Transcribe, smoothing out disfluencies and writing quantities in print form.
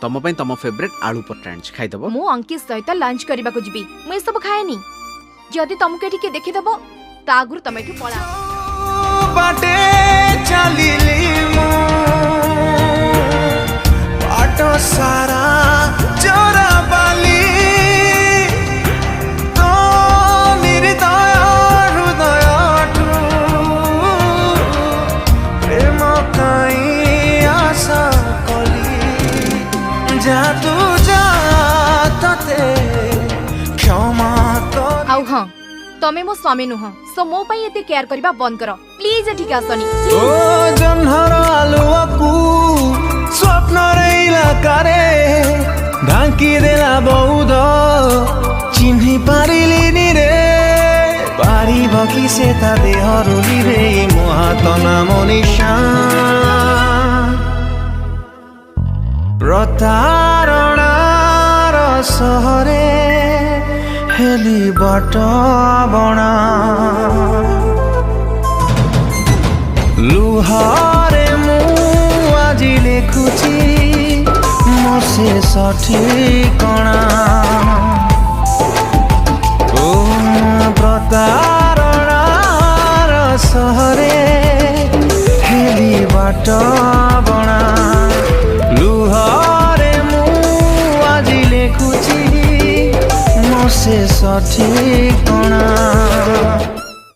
तम पे तम फेवरेट आलू पराठा खाइदबो। मु अंकित सहित लंच करबा को जिबी। मु ए सब खाएनी। जदि तुमके एठी के देखि दबो ता आगुर तमे एठी पळा। बाटे चलिली मु बाटो सारा जोरा बाली तो निर्दय हृदयठु प्रेम काई आशा कली जा तू जा तते क्षमा कर। आउ हां तमे मो स्वामी नुह सो मो पई एते केयर करबा बंद कर प्लीज एठी के आसनी। ओ जन्हर आलुआकू स्वप्न रे इलाकारे ढांकी देला बौद चिन्हि पारिलिनी रे पारी बकी से ता देहरुली रे महातना मनीषा प्रतारणार सहरे हेली बट बणा लुहारे मु आजी लेखुची मो से सठिकणा ओ प्रतारणार सहरे हेली बाट बणा लुहारे मु आजी लेखुची मो से सठिकणा।